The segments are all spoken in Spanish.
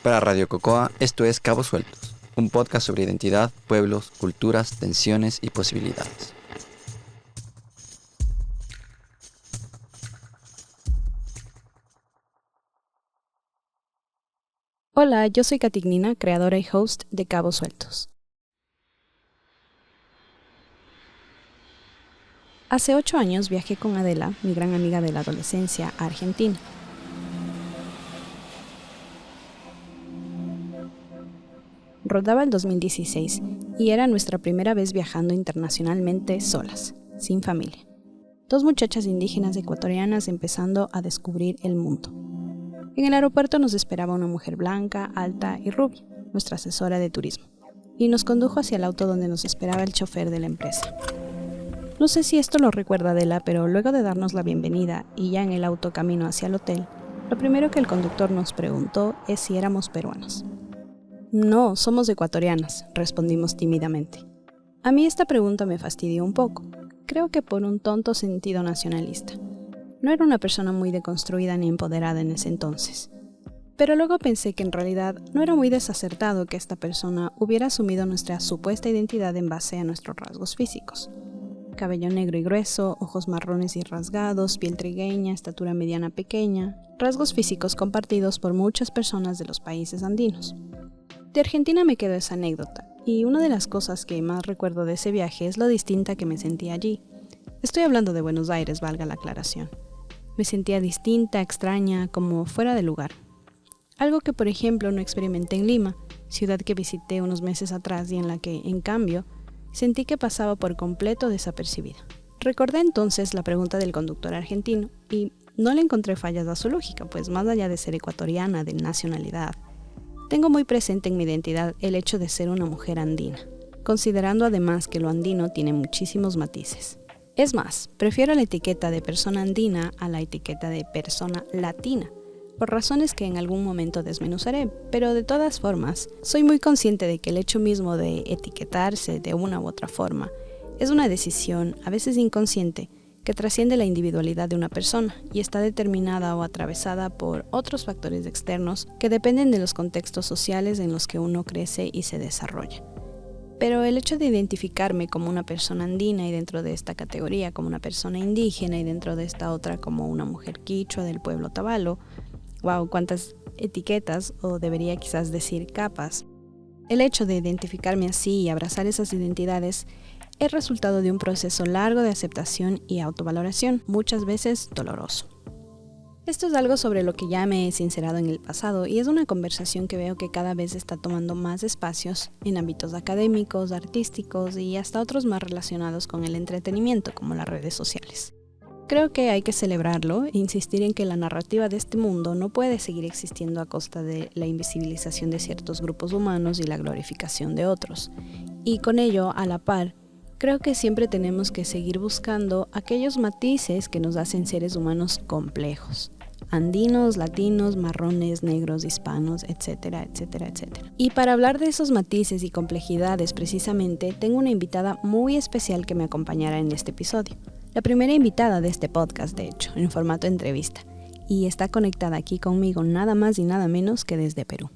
Para Radio Cocoa, esto es Cabos Sueltos, un podcast sobre identidad, pueblos, culturas, tensiones y posibilidades. Hola, yo soy Catignina, creadora y host de Cabos Sueltos. Hace 8 años viajé con Adela, mi gran amiga de la adolescencia, a Argentina. Rodaba el 2016 y era nuestra primera vez viajando internacionalmente solas, sin familia. 2 muchachas indígenas ecuatorianas empezando a descubrir el mundo. En el aeropuerto nos esperaba una mujer blanca, alta y rubia, nuestra asesora de turismo, y nos condujo hacia el auto donde nos esperaba el chofer de la empresa. No sé si esto lo recuerda Adela, pero luego de darnos la bienvenida y ya en el auto camino hacia el hotel, lo primero que el conductor nos preguntó es si éramos peruanas. No, somos ecuatorianas, respondimos tímidamente. A mí esta pregunta me fastidió un poco, creo que por un tonto sentido nacionalista. No era una persona muy deconstruida ni empoderada en ese entonces. Pero luego pensé que en realidad no era muy desacertado que esta persona hubiera asumido nuestra supuesta identidad en base a nuestros rasgos físicos. Cabello negro y grueso, ojos marrones y rasgados, piel trigueña, estatura mediana pequeña, rasgos físicos compartidos por muchas personas de los países andinos. De Argentina me quedó esa anécdota, y una de las cosas que más recuerdo de ese viaje es lo distinta que me sentí allí. Estoy hablando de Buenos Aires, valga la aclaración. Me sentía distinta, extraña, como fuera de lugar. Algo que, por ejemplo, no experimenté en Lima, ciudad que visité unos meses atrás y en la que, en cambio, sentí que pasaba por completo desapercibida. Recordé entonces la pregunta del conductor argentino y no le encontré fallas a su lógica, pues más allá de ser ecuatoriana, de nacionalidad, tengo muy presente en mi identidad el hecho de ser una mujer andina, considerando además que lo andino tiene muchísimos matices. Es más, prefiero la etiqueta de persona andina a la etiqueta de persona latina, por razones que en algún momento desmenuzaré, pero de todas formas, soy muy consciente de que el hecho mismo de etiquetarse de una u otra forma es una decisión, a veces inconsciente, que trasciende la individualidad de una persona y está determinada o atravesada por otros factores externos que dependen de los contextos sociales en los que uno crece y se desarrolla. Pero el hecho de identificarme como una persona andina y dentro de esta categoría como una persona indígena y dentro de esta otra como una mujer quichua del pueblo tabalo, wow, cuántas etiquetas, o debería quizás decir capas. El hecho de identificarme así y abrazar esas identidades es resultado de un proceso largo de aceptación y autovaloración, muchas veces doloroso. Esto es algo sobre lo que ya me he sincerado en el pasado y es una conversación que veo que cada vez está tomando más espacios en ámbitos académicos, artísticos y hasta otros más relacionados con el entretenimiento, como las redes sociales. Creo que hay que celebrarlo e insistir en que la narrativa de este mundo no puede seguir existiendo a costa de la invisibilización de ciertos grupos humanos y la glorificación de otros. Y con ello, a la par, creo que siempre tenemos que seguir buscando aquellos matices que nos hacen seres humanos complejos. Andinos, latinos, marrones, negros, hispanos, etcétera, etcétera, etcétera. Y para hablar de esos matices y complejidades precisamente, tengo una invitada muy especial que me acompañará en este episodio. La primera invitada de este podcast, de hecho, en formato entrevista. Y está conectada aquí conmigo nada más y nada menos que desde Perú.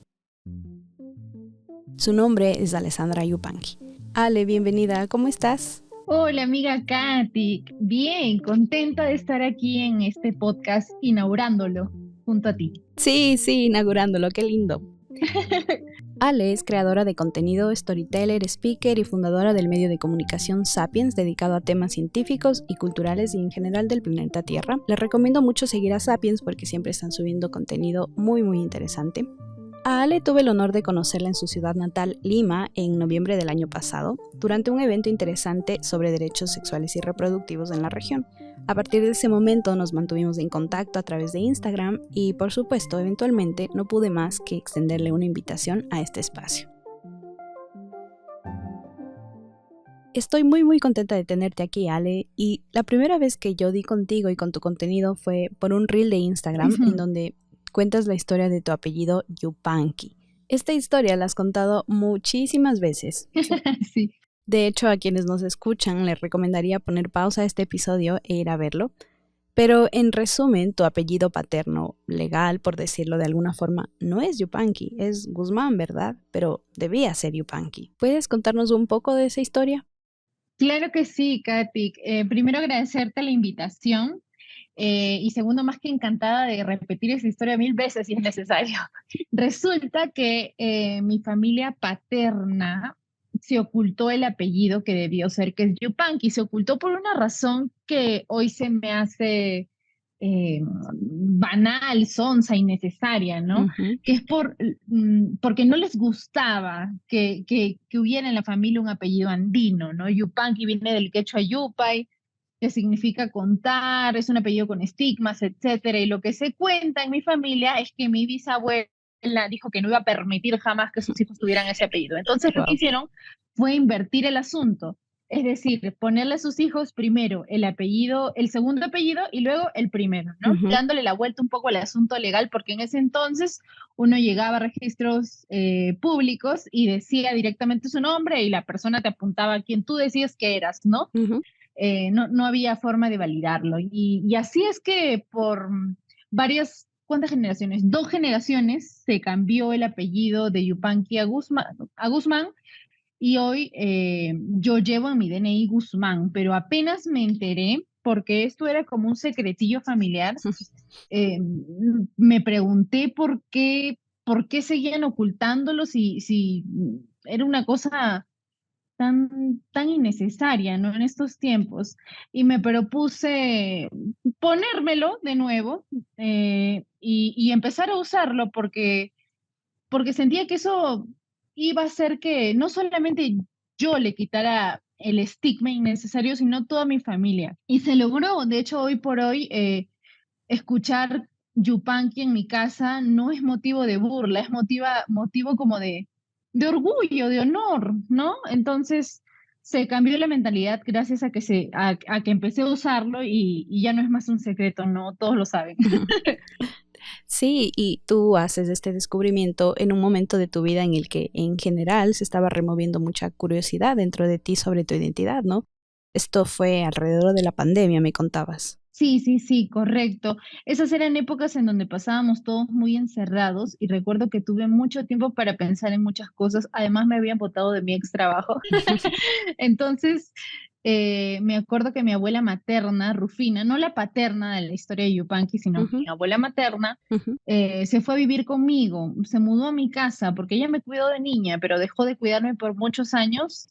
Su nombre es Alessandra Yupanqui. Ale, bienvenida, ¿cómo estás? Hola amiga Katy, bien, contenta de estar aquí en este podcast inaugurándolo junto a ti. Sí, inaugurándolo, qué lindo. Ale es creadora de contenido, storyteller, speaker y fundadora del medio de comunicación Sapiens, dedicado a temas científicos y culturales y en general del planeta Tierra. Les recomiendo mucho seguir a Sapiens porque siempre están subiendo contenido muy interesante. A Ale tuve el honor de conocerla en su ciudad natal, Lima, en noviembre del año pasado, durante un evento interesante sobre derechos sexuales y reproductivos en la región. A partir de ese momento nos mantuvimos en contacto a través de Instagram y, por supuesto, eventualmente no pude más que extenderle una invitación a este espacio. Estoy muy contenta de tenerte aquí, Ale, y la primera vez que yo di contigo y con tu contenido fue por un reel de Instagram en donde cuentas la historia de tu apellido Yupanqui. Esta historia la has contado muchísimas veces. Sí. De hecho, a quienes nos escuchan les recomendaría poner pausa a este episodio e ir a verlo. Pero en resumen, tu apellido paterno, legal por decirlo de alguna forma, no es Yupanqui, es Guzmán, ¿verdad? Pero debía ser Yupanqui. ¿Puedes contarnos un poco de esa historia? Claro que sí, Katy. Primero agradecerte la invitación y segundo, más que encantada de repetir esa historia 1000 veces si es necesario. Resulta que mi familia paterna se ocultó el apellido que debió ser, que es Yupanqui, se ocultó por una razón que hoy se me hace banal, sonsa, innecesaria, ¿no? Ujú, Que es porque no les gustaba que hubiera en la familia un apellido andino, ¿no? Yupanqui viene del quechua yupay, que significa contar, es un apellido con estigmas, etcétera. Y lo que se cuenta en mi familia es que mi bisabuela dijo que no iba a permitir jamás que sus hijos tuvieran ese apellido. Entonces lo que wow. hicieron fue invertir el asunto. Es decir, ponerle a sus hijos primero el apellido, el segundo apellido y luego el primero, ¿no? Ujú, Dándole la vuelta un poco al asunto legal, porque en ese entonces uno llegaba a registros públicos y decía directamente su nombre y la persona te apuntaba a quien tú decías que eras, ¿no? ujú, No había forma de validarlo. Y así es que por ¿cuántas generaciones? 2 generaciones se cambió el apellido de Yupanqui a Guzmán y hoy yo llevo en mi DNI Guzmán, pero apenas me enteré, porque esto era como un secretillo familiar, eh, me pregunté por qué seguían ocultándolo si era una cosa tan innecesaria, ¿no? En estos tiempos. Y me propuse ponérmelo de nuevo y empezar a usarlo porque sentía que eso iba a hacer que no solamente yo le quitara el estigma innecesario, sino toda mi familia. Y se logró, de hecho, hoy por hoy, escuchar Yupanqui en mi casa no es motivo de burla, es motivo como de orgullo, de honor, ¿no? Entonces se cambió la mentalidad gracias a que empecé a usarlo y ya no es más un secreto, ¿no? Todos lo saben. ujú. Sí, y tú haces este descubrimiento en un momento de tu vida en el que en general se estaba removiendo mucha curiosidad dentro de ti sobre tu identidad, ¿no? Esto fue alrededor de la pandemia, me contabas. Sí, sí, sí, correcto. Esas eran épocas en donde pasábamos todos muy encerrados y recuerdo que tuve mucho tiempo para pensar en muchas cosas. Además, me habían botado de mi ex trabajo. Entonces, me acuerdo que mi abuela materna, Rufina, no la paterna de la historia de Yupanqui, sino Ujú, mi abuela materna, ujú, se fue a vivir conmigo, se mudó a mi casa porque ella me cuidó de niña, pero dejó de cuidarme por muchos años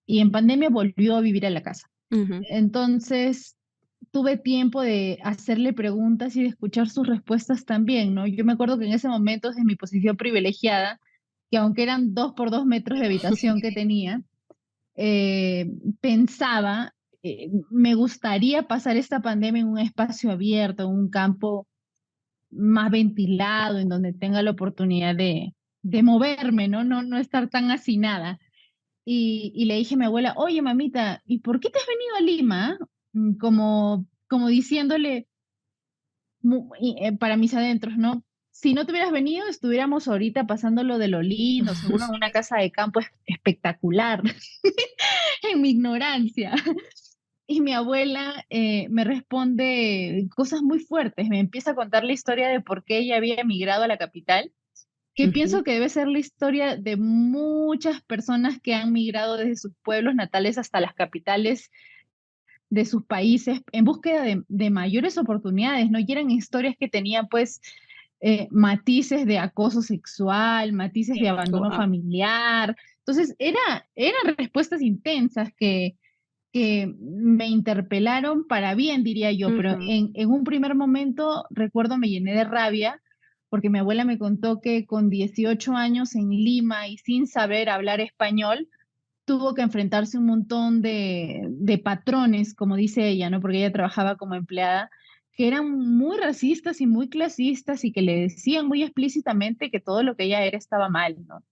y en pandemia volvió a vivir a la casa. ujú, Entonces, tuve tiempo de hacerle preguntas y de escuchar sus respuestas también, ¿no? Yo me acuerdo que en ese momento, desde mi posición privilegiada, que aunque eran 2 por 2 metros de habitación que tenía, pensaba, me gustaría pasar esta pandemia en un espacio abierto, en un campo más ventilado, en donde tenga la oportunidad de moverme, ¿no? No estar tan hacinada. Y le dije a mi abuela, oye, mamita, ¿y por qué te has venido a Lima? Como diciéndole para mis adentros, ¿no? Si no te hubieras venido, estuviéramos ahorita pasando lo de lo lindo, seguro en una casa de campo espectacular, en mi ignorancia. Y mi abuela me responde cosas muy fuertes, me empieza a contar la historia de por qué ella había emigrado a la capital, que ujú. pienso que debe ser la historia de muchas personas que han migrado desde sus pueblos natales hasta las capitales de sus países en búsqueda de mayores oportunidades, ¿no? Y eran historias que tenían pues matices de acoso sexual, matices de abandono Guau. familiar. Entonces, eran respuestas intensas que me interpelaron para bien, diría yo, pero Ujú, en un primer momento, recuerdo, me llené de rabia porque mi abuela me contó que con 18 años en Lima y sin saber hablar español, tuvo que enfrentarse a un montón de patrones, como dice ella, ¿no? Porque ella trabajaba como empleada, que eran muy racistas y muy clasistas y que le decían muy explícitamente que todo lo que ella era estaba mal, ¿no?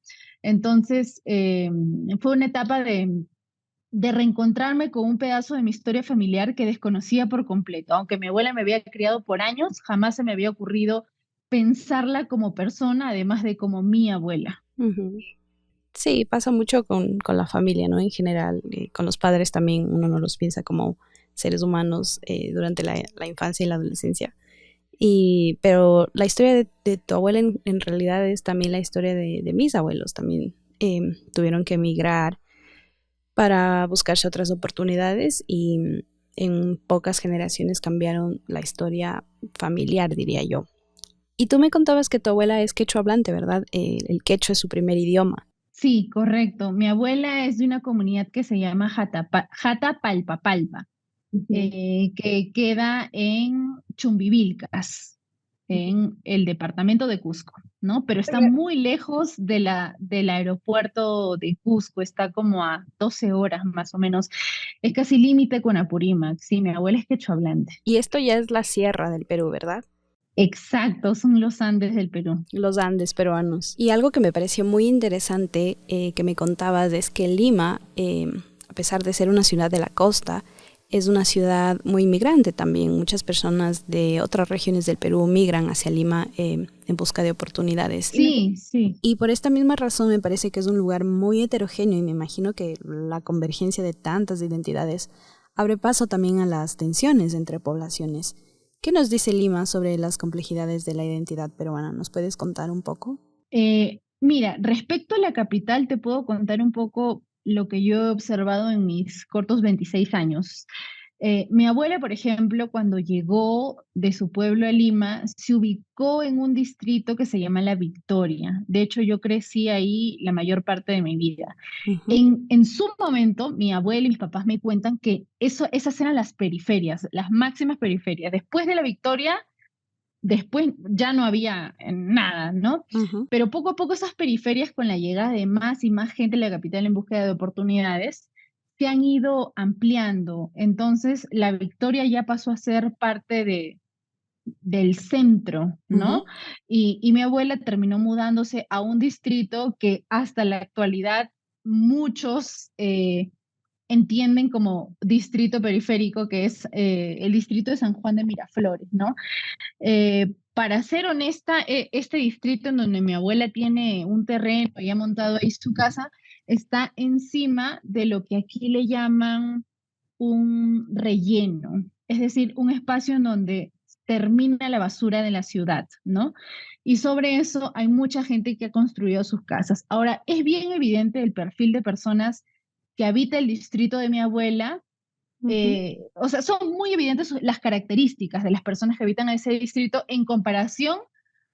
Entonces, fue una etapa de reencontrarme con un pedazo de mi historia familiar que desconocía por completo. Aunque mi abuela me había criado por años, jamás se me había ocurrido pensarla como persona, además de como mi abuela. ujú. Sí, pasa mucho con la familia, ¿no? En general, con los padres también uno no los piensa como seres humanos durante la infancia y la adolescencia. Pero la historia de tu abuela en realidad es también la historia de mis abuelos. También tuvieron que emigrar para buscarse otras oportunidades y en pocas generaciones cambiaron la historia familiar, diría yo. Y tú me contabas que tu abuela es quechua hablante, ¿verdad? El quechua es su primer idioma. Sí, correcto. Mi abuela es de una comunidad que se llama Jatapalpapalpa, que queda en Chumbivilcas, en el departamento de Cusco, ¿no? Pero está muy lejos del aeropuerto de Cusco, está como a 12 horas más o menos. Es casi límite con Apurímac. Sí, mi abuela es quechua hablante. Y esto ya es la sierra del Perú, ¿verdad? Exacto, son los Andes del Perú. Los Andes peruanos. Y algo que me pareció muy interesante que me contabas es que Lima, a pesar de ser una ciudad de la costa, es una ciudad muy migrante también. Muchas personas de otras regiones del Perú migran hacia Lima en busca de oportunidades. Sí, sí. Y por esta misma razón me parece que es un lugar muy heterogéneo y me imagino que la convergencia de tantas identidades abre paso también a las tensiones entre poblaciones. ¿Qué nos dice Lima sobre las complejidades de la identidad peruana? ¿Nos puedes contar un poco? Mira, respecto a la capital, te puedo contar un poco lo que yo he observado en mis cortos 26 años. Mi abuela, por ejemplo, cuando llegó de su pueblo a Lima, se ubicó en un distrito que se llama La Victoria. De hecho, yo crecí ahí la mayor parte de mi vida. En su momento, mi abuela y mis papás me cuentan que esas eran las periferias, las máximas periferias. Después de La Victoria, después ya no había nada, ¿no? Pero poco a poco esas periferias, con la llegada de más y más gente a la capital en búsqueda de oportunidades, se han ido ampliando. Entonces, La Victoria ya pasó a ser parte del centro, ¿no? Y mi abuela terminó mudándose a un distrito que hasta la actualidad muchos entienden como distrito periférico, que es el distrito de San Juan de Miraflores, ¿no? Para ser honesta, este distrito en donde mi abuela tiene un terreno y ha montado ahí su casa, está encima de lo que aquí le llaman un relleno, es decir, un espacio en donde termina la basura de la ciudad, ¿no? Y sobre eso hay mucha gente que ha construido sus casas. Ahora, es bien evidente el perfil de personas que habita el distrito de mi abuela. O sea, son muy evidentes las características de las personas que habitan ese distrito en comparación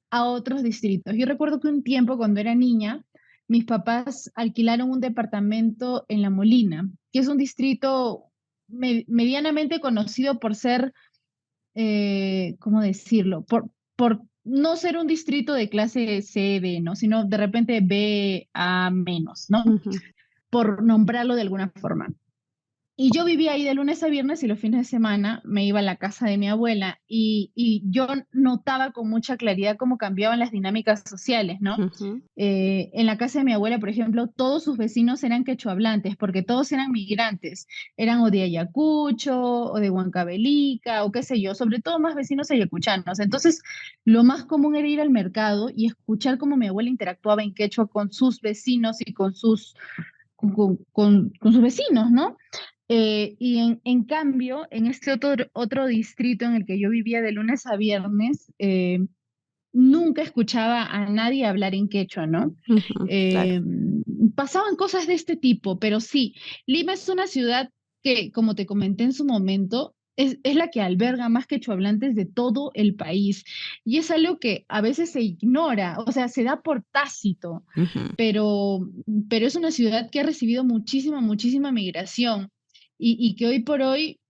a otros distritos. Yo recuerdo que un tiempo, cuando era niña, mis papás alquilaron un departamento en La Molina, que es un distrito medianamente conocido por ser, ¿cómo decirlo? Por no ser un distrito de clase C, B, ¿no? Sino de repente B, A menos, ¿no? Por nombrarlo de alguna forma. Y yo vivía ahí de lunes a viernes y los fines de semana me iba a la casa de mi abuela y yo notaba con mucha claridad cómo cambiaban las dinámicas sociales, ¿no? En la casa de mi abuela, por ejemplo, todos sus vecinos eran quechohablantes porque todos eran migrantes, eran o de Ayacucho o de Huancavelica o qué sé yo, sobre todo más vecinos ayacuchanos. Entonces, lo más común era ir al mercado y escuchar cómo mi abuela interactuaba en quechua con sus vecinos y con sus vecinos, ¿no? Y en cambio, en este otro distrito en el que yo vivía de lunes a viernes, nunca escuchaba a nadie hablar en quechua, ¿no? Claro. Pasaban cosas de este tipo, pero sí, Lima es una ciudad que, como te comenté en su momento, es la que alberga más quechohablantes de todo el país. Y es algo que a veces se ignora, o sea, se da por tácito, pero es una ciudad que ha recibido muchísima migración y que hoy por hoy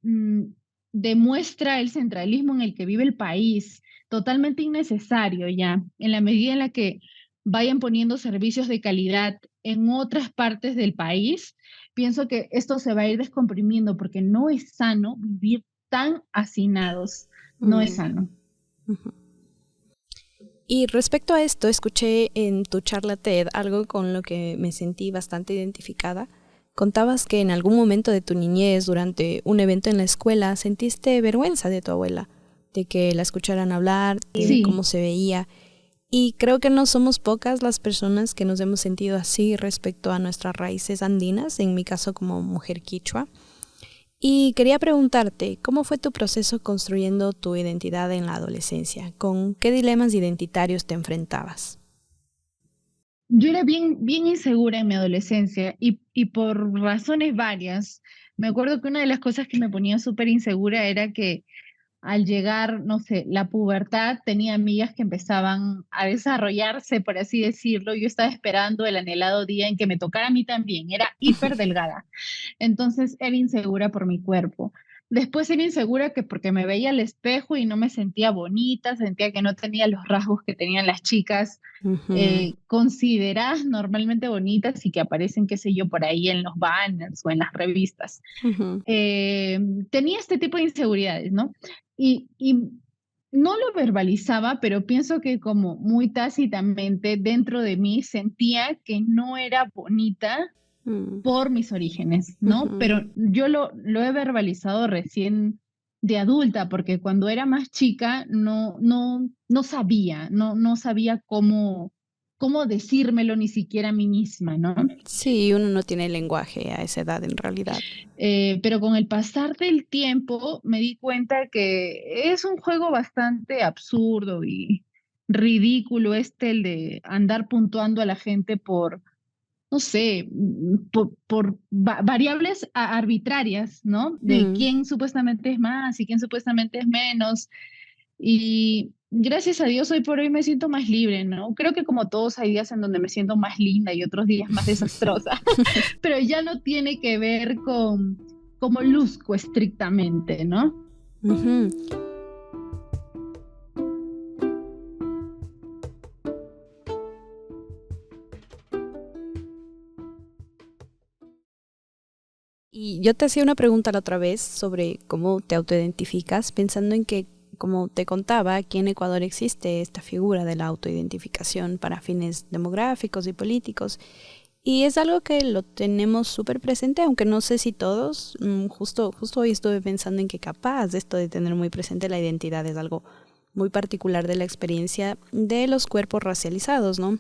demuestra el centralismo en el que vive el país, totalmente innecesario ya, en la medida en la que vayan poniendo servicios de calidad en otras partes del país, pienso que esto se va a ir descomprimiendo porque no es sano vivir tan hacinados, no es sano. Y respecto a esto, escuché en tu charla TED algo con lo que me sentí bastante identificada. Contabas que en algún momento de tu niñez, durante un evento en la escuela, sentiste vergüenza de tu abuela, de que la escucharan hablar, de cómo se veía. Y creo que no somos pocas las personas que nos hemos sentido así respecto a nuestras raíces andinas, en mi caso como mujer quichua. Y quería preguntarte, ¿cómo fue tu proceso construyendo tu identidad en la adolescencia? ¿Con qué dilemas identitarios te enfrentabas? Yo era bien insegura en mi adolescencia y por razones varias. Me acuerdo que una de las cosas que me ponía súper insegura era que al llegar, no sé, la pubertad, tenía amigas que empezaban a desarrollarse, por así decirlo. Yo estaba esperando el anhelado día en que me tocara a mí también. Era hiper delgada. Entonces era insegura por mi cuerpo. Después era insegura que porque me veía al espejo y no me sentía bonita, sentía que no tenía los rasgos que tenían las chicas Ujú, consideradas normalmente bonitas y que aparecen, qué sé yo, por ahí en los banners o en las revistas. ujú. Eh, Tenía este tipo de inseguridades, ¿no? Y no lo verbalizaba, pero pienso que como muy tácitamente dentro de mí sentía que no era bonita Mm, por mis orígenes, ¿no? ujú. Pero yo lo he verbalizado recién de adulta, porque cuando era más chica no sabía, no sabía cómo decírmelo ni siquiera a mí misma, ¿no? Sí, uno no tiene lenguaje a esa edad en realidad. Pero con el pasar del tiempo me di cuenta que es un juego bastante absurdo y ridículo el de andar puntuando a la gente por no sé, por variables arbitrarias, ¿no? De Mm. quién supuestamente es más y quién supuestamente es menos. Y gracias a Dios hoy por hoy me siento más libre, ¿no? Creo que como todos hay días en donde me siento más linda y otros días más desastrosa, pero ya no tiene que ver con cómo luzco estrictamente, ¿no? Ujú. Y yo te hacía una pregunta la otra vez sobre cómo te autoidentificas, pensando en que, como te contaba, aquí en Ecuador existe esta figura de la autoidentificación para fines demográficos y políticos. Y es algo que lo tenemos súper presente, aunque no sé si todos. Justo hoy estuve pensando en que capaz esto de tener muy presente la identidad es algo muy particular de la experiencia de los cuerpos racializados, ¿no?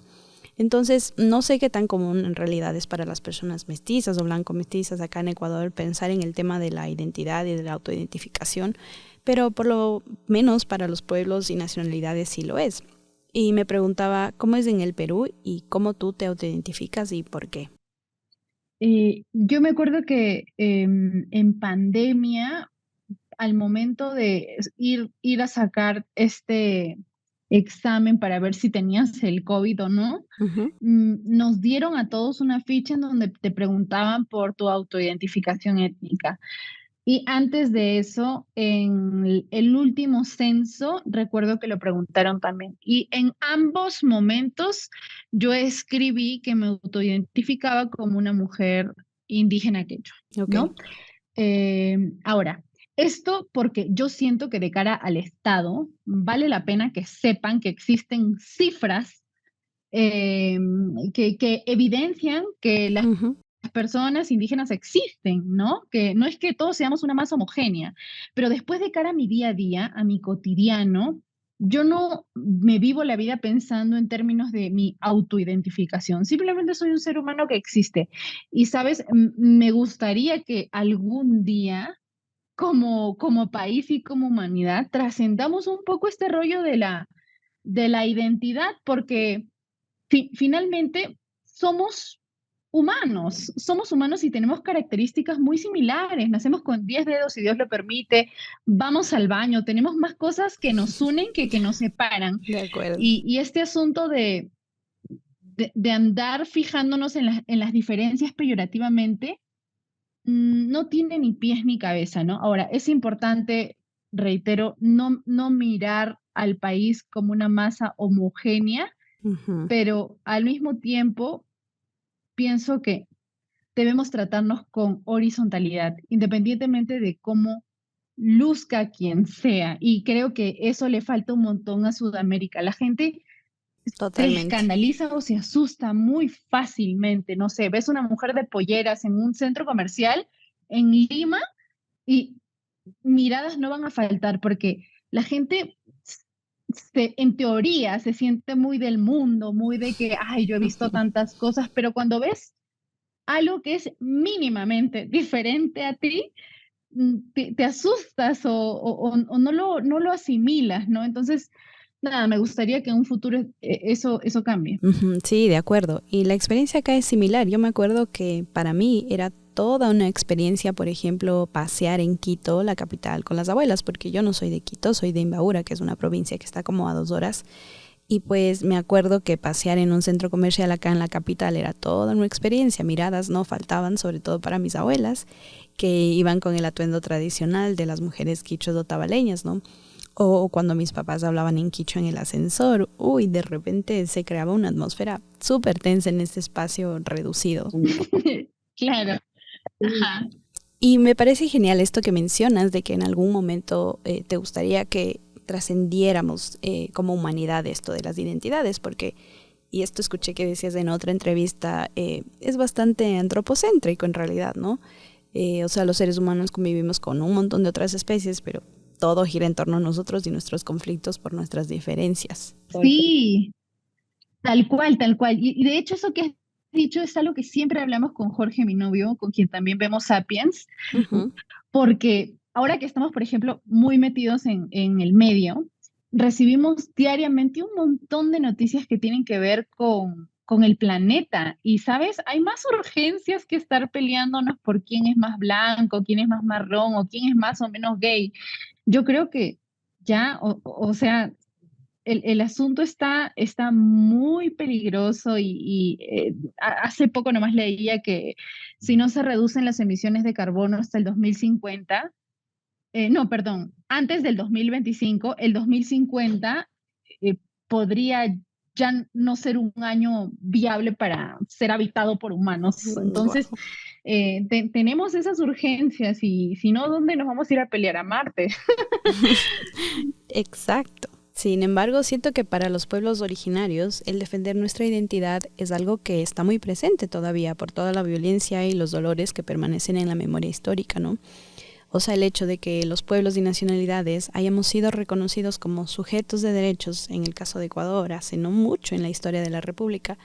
Entonces, no sé qué tan común en realidad es para las personas mestizas o blanco-mestizas acá en Ecuador pensar en el tema de la identidad y de la autoidentificación, pero por lo menos para los pueblos y nacionalidades sí lo es. Y me preguntaba cómo es en el Perú y cómo tú te autoidentificas y por qué. Yo me acuerdo que en pandemia al momento de ir a sacar este examen para ver si tenías el COVID o no, Ujú. nos dieron a todos una ficha en donde te preguntaban por tu autoidentificación étnica. Y antes de eso, en el último censo, recuerdo que lo preguntaron también. Y en ambos momentos yo escribí que me autoidentificaba como una mujer indígena quechua, Ok. ¿no? Ahora, esto porque yo siento que de cara al Estado vale la pena que sepan que existen cifras eh, que evidencian que las Ujú. personas indígenas existen, ¿no? Que no es que todos seamos una masa homogénea, pero después de cara a mi día a día, a mi cotidiano, yo no me vivo la vida pensando en términos de mi autoidentificación. Simplemente soy un ser humano que existe. Y, sabes, me gustaría que algún día, como país y como humanidad, trascendamos un poco este rollo de la identidad, porque finalmente somos humanos y tenemos características muy similares. Nacemos con 10 dedos, si Dios lo permite, vamos al baño, tenemos más cosas que nos unen que nos separan. De acuerdo. Y este asunto de andar fijándonos en las diferencias peyorativamente, no tiene ni pies ni cabeza, ¿no? Ahora, es importante, reitero, no mirar al país como una masa homogénea, Ujú. pero al mismo tiempo pienso que debemos tratarnos con horizontalidad, independientemente de cómo luzca quien sea. Y creo que eso le falta un montón a Sudamérica. La gente se Totalmente. escandaliza o se asusta muy fácilmente. No sé, ves una mujer de polleras en un centro comercial en Lima y miradas no van a faltar porque la gente en teoría se siente muy del mundo, muy de que, ay, yo he visto tantas cosas, pero cuando ves algo que es mínimamente diferente a ti, te asustas o no lo asimilas, ¿no? Entonces, nada, me gustaría que en un futuro eso cambie. Ujú, sí, de acuerdo. Y la experiencia acá es similar. Yo me acuerdo que para mí era toda una experiencia, por ejemplo, pasear en Quito, la capital, con las abuelas, porque yo no soy de Quito, soy de Imbabura, que es una provincia que está como a 2 horas. Y pues me acuerdo que pasear en un centro comercial acá en la capital era toda una experiencia. Miradas no faltaban, sobre todo para mis abuelas, que iban con el atuendo tradicional de las mujeres quichos-otavaleñas, ¿no? O cuando mis papás hablaban en quichua en el ascensor, uy, de repente se creaba una atmósfera súper tensa en este espacio reducido. Claro, ajá. Y me parece genial esto que mencionas de que en algún momento te gustaría que trascendiéramos como humanidad esto de las identidades, porque, y esto escuché que decías en otra entrevista, es bastante antropocéntrico en realidad, ¿no? O sea, los seres humanos convivimos con un montón de otras especies, pero todo gira en torno a nosotros y nuestros conflictos por nuestras diferencias. Sí, tal cual, tal cual. Y de hecho eso que has dicho es algo que siempre hablamos con Jorge, mi novio, con quien también vemos Sapiens, Ujú. porque ahora que estamos, por ejemplo, muy metidos en el medio, recibimos diariamente un montón de noticias que tienen que ver con el planeta. Y, ¿sabes? Hay más urgencias que estar peleándonos por quién es más blanco, quién es más marrón o quién es más o menos gay. Yo creo que ya, o sea, el asunto está muy peligroso hace poco nomás leía que si no se reducen las emisiones de carbono hasta el 2050, no, perdón, antes del 2025, el 2050 eh, podría ya no ser un año viable para ser habitado por humanos. Entonces, Wow. tenemos esas urgencias y si no, ¿dónde nos vamos a ir a pelear a Marte? Exacto. Sin embargo, siento que para los pueblos originarios el defender nuestra identidad es algo que está muy presente todavía por toda la violencia y los dolores que permanecen en la memoria histórica, ¿no? O sea, el hecho de que los pueblos y nacionalidades hayamos sido reconocidos como sujetos de derechos, en el caso de Ecuador, hace no mucho en la historia de la República,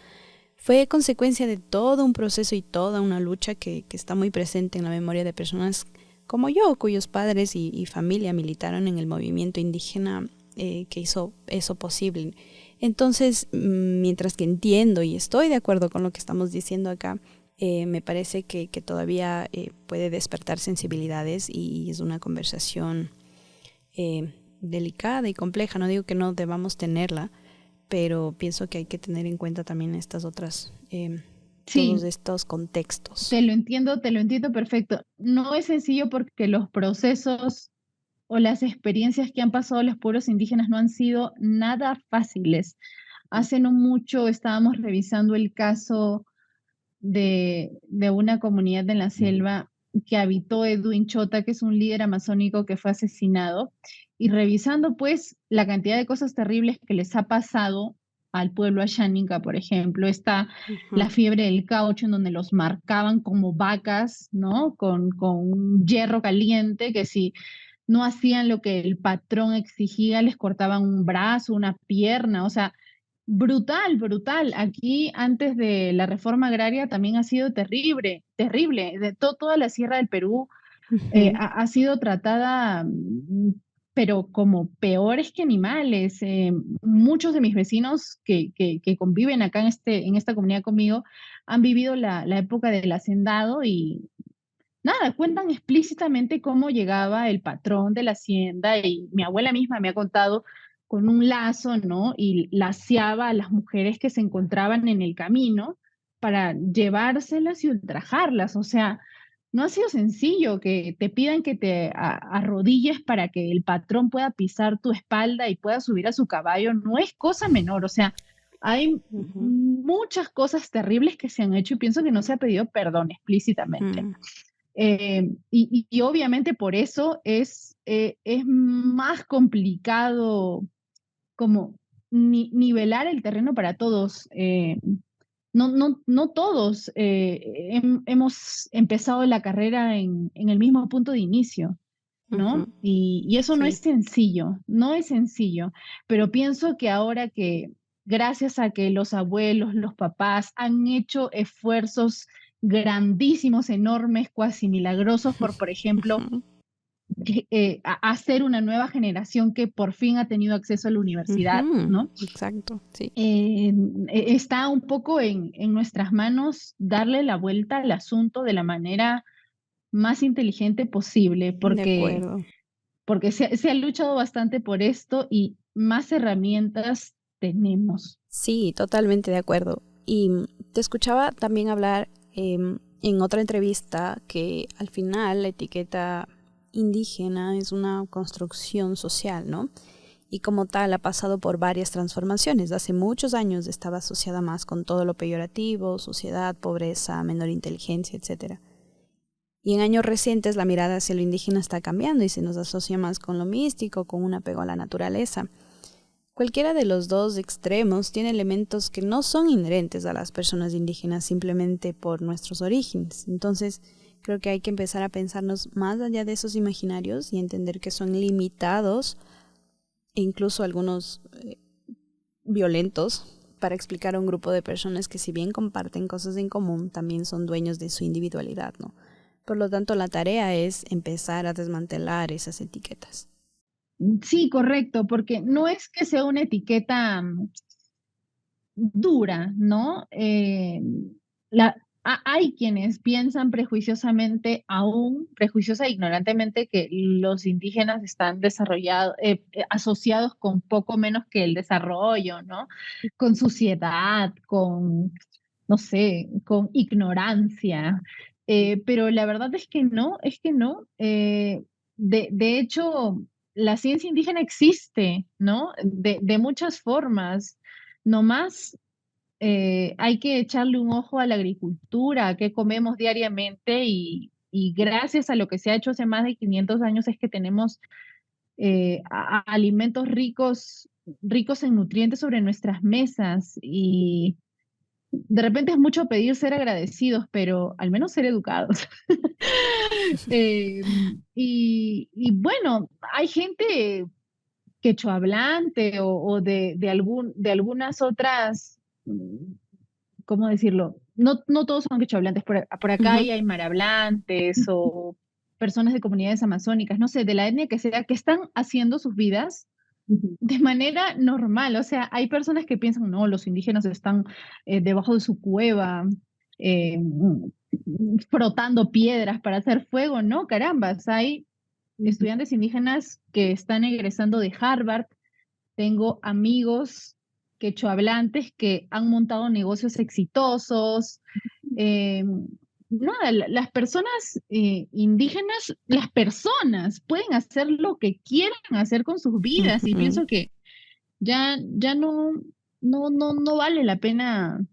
fue consecuencia de todo un proceso y toda una lucha que está muy presente en la memoria de personas como yo, cuyos padres y familia militaron en el movimiento indígena que hizo eso posible. Entonces, mientras que entiendo y estoy de acuerdo con lo que estamos diciendo acá, me parece que todavía puede despertar sensibilidades y es una conversación delicada y compleja. No digo que no debamos tenerla, pero pienso que hay que tener en cuenta también estas otras, todos Sí, estos contextos. te lo entiendo perfecto. No es sencillo porque los procesos o las experiencias que han pasado los pueblos indígenas no han sido nada fáciles. Hace no mucho estábamos revisando el caso de una comunidad en la selva que habitó Edwin Chota, que es un líder amazónico que fue asesinado, y revisando pues la cantidad de cosas terribles que les ha pasado al pueblo asháninka, por ejemplo, está Ujú. la fiebre del caucho en donde los marcaban como vacas, ¿no? Con un hierro caliente, que si no hacían lo que el patrón exigía, les cortaban un brazo, una pierna, o sea, brutal, brutal. Aquí antes de la reforma agraria también ha sido terrible, terrible. Toda la sierra del Perú Ujú. ha sido tratada, pero como peores que animales. Muchos de mis vecinos que conviven acá en esta comunidad conmigo han vivido la época del hacendado y nada, cuentan explícitamente cómo llegaba el patrón de la hacienda y mi abuela misma me ha contado con un lazo, ¿no? Y laciaba a las mujeres que se encontraban en el camino para llevárselas y ultrajarlas. O sea, no ha sido sencillo que te pidan que te arrodilles para que el patrón pueda pisar tu espalda y pueda subir a su caballo. No es cosa menor. O sea, hay Ujú. muchas cosas terribles que se han hecho y pienso que no se ha pedido perdón explícitamente. Mm. Y obviamente por eso es más complicado como nivelar el terreno para todos. No todos hemos empezado la carrera en el mismo punto de inicio, ¿no? Ujú. Y eso no es Sí. sencillo, no es sencillo, pero pienso que ahora que gracias a que los abuelos, los papás han hecho esfuerzos grandísimos, enormes, cuasi milagrosos por ejemplo, Ujú. hacer una nueva generación que por fin ha tenido acceso a la universidad, ¿no? Exacto, sí. Está un poco en nuestras manos darle la vuelta al asunto de la manera más inteligente posible, De acuerdo. porque se ha luchado bastante por esto y más herramientas tenemos. Sí, totalmente de acuerdo. Y te escuchaba también hablar en otra entrevista que al final la etiqueta indígena es una construcción social, ¿no? Y como tal ha pasado por varias transformaciones. Hace muchos años estaba asociada más con todo lo peyorativo, suciedad, pobreza, menor inteligencia, etcétera. Y en años recientes la mirada hacia lo indígena está cambiando y se nos asocia más con lo místico, con un apego a la naturaleza. Cualquiera de los dos extremos tiene elementos que no son inherentes a las personas indígenas simplemente por nuestros orígenes. Entonces, creo que hay que empezar a pensarnos más allá de esos imaginarios y entender que son limitados e incluso algunos violentos para explicar a un grupo de personas que si bien comparten cosas en común, también son dueños de su individualidad, ¿no? Por lo tanto, la tarea es empezar a desmantelar esas etiquetas. Sí, correcto, porque no es que sea una etiqueta dura, ¿no? Hay quienes piensan prejuiciosamente, aún prejuiciosa e ignorantemente, que los indígenas están asociados con poco menos que el desarrollo, ¿no? Con suciedad, con, no sé, con ignorancia. Pero la verdad es que no, es que no. De hecho, la ciencia indígena existe, ¿no? De muchas formas. No más hay que echarle un ojo a la agricultura, a qué comemos diariamente y gracias a lo que se ha hecho hace más de 500 años es que tenemos alimentos ricos en nutrientes sobre nuestras mesas y de repente es mucho pedir ser agradecidos, pero al menos ser educados. Eh, y bueno, hay gente quechohablante o de algunas otras, ¿cómo decirlo? No todos son quechohablantes, por acá Uh-huh. hay aymarhablantes o personas de comunidades amazónicas, no sé, de la etnia que sea, que están haciendo sus vidas de manera normal. O sea, hay personas que piensan, no, los indígenas están debajo de su cueva, eh, frotando piedras para hacer fuego. No, carambas, hay estudiantes indígenas que están egresando de Harvard. Tengo amigos quechohablantes que han montado negocios exitosos. Eh, Nada, las personas indígenas, las personas pueden hacer lo que quieran hacer con sus vidas y Uh-huh. pienso que ya no vale la pena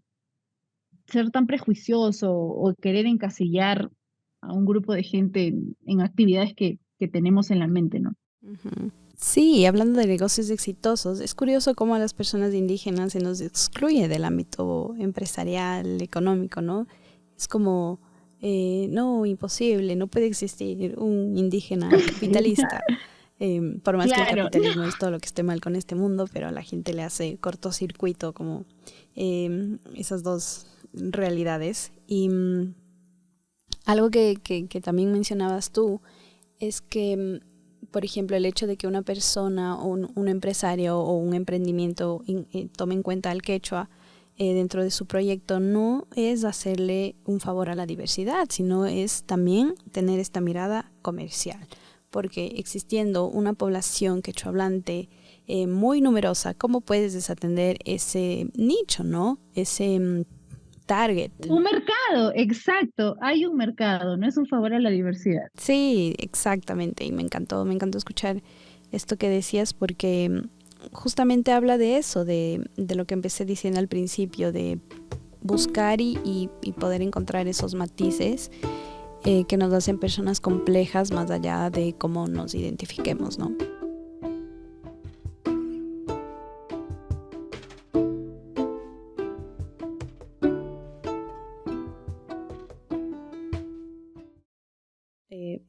ser tan prejuicioso o querer encasillar a un grupo de gente en actividades que tenemos en la mente, ¿no? Uh-huh. Sí, hablando de negocios exitosos, es curioso cómo a las personas indígenas se nos excluye del ámbito empresarial, económico, ¿no? Es como, no, imposible, no puede existir un indígena capitalista. Por más que el Claro, capitalismo es todo lo que esté mal con este mundo, pero a la gente le hace cortocircuito como esas dos realidades. Y algo que también mencionabas tú es que, por ejemplo, el hecho de que una persona o un empresario o un emprendimiento tome en cuenta el quechua dentro de su proyecto no es hacerle un favor a la diversidad, sino es también tener esta mirada comercial. Porque existiendo una población quechohablante muy numerosa, ¿cómo puedes desatender ese nicho, no? Ese target. un mercado, exacto, hay un mercado, no es un favor a la diversidad. Sí, exactamente. Y me encantó escuchar esto que decías porque justamente habla de eso, de lo que empecé diciendo al principio, de buscar y poder encontrar esos matices que nos hacen personas complejas más allá de cómo nos identifiquemos, ¿no?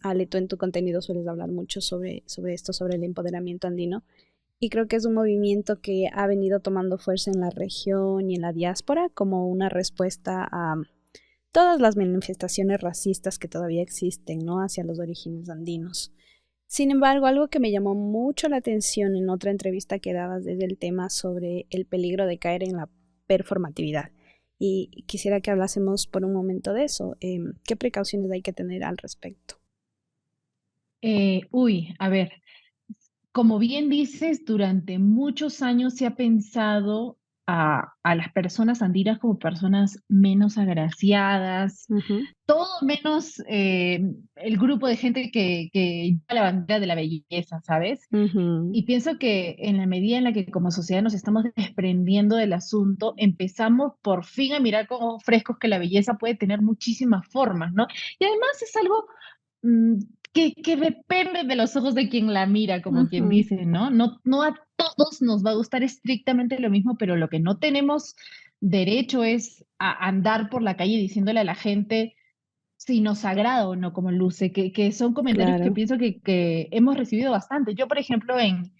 Ale, tú en tu contenido sueles hablar mucho sobre esto, sobre el empoderamiento andino. Y creo que es un movimiento que ha venido tomando fuerza en la región y en la diáspora como una respuesta a todas las manifestaciones racistas que todavía existen, ¿no? Hacia los orígenes andinos. Sin embargo, algo que me llamó mucho la atención en otra entrevista que dabas desde el tema sobre el peligro de caer en la performatividad. Y quisiera que hablásemos por un momento de eso. ¿Qué precauciones hay que tener al respecto? A ver, como bien dices, durante muchos años se ha pensado a las personas andinas como personas menos agraciadas, Ujú, todo menos el grupo de gente que lleva la bandera de la belleza, ¿sabes? ujú, Y pienso que en la medida en la que como sociedad nos estamos desprendiendo del asunto, empezamos por fin a mirar con ojos frescos que la belleza puede tener muchísimas formas, ¿no? Y además es algo mm, que depende de los ojos de quien la mira, como quien ujú. dice, ¿no? No a todos nos va a gustar estrictamente lo mismo, pero lo que no tenemos derecho es a andar por la calle diciéndole a la gente si nos agrada o no como luce, que son comentarios que Claro. pienso que hemos recibido bastante. Yo, por ejemplo, en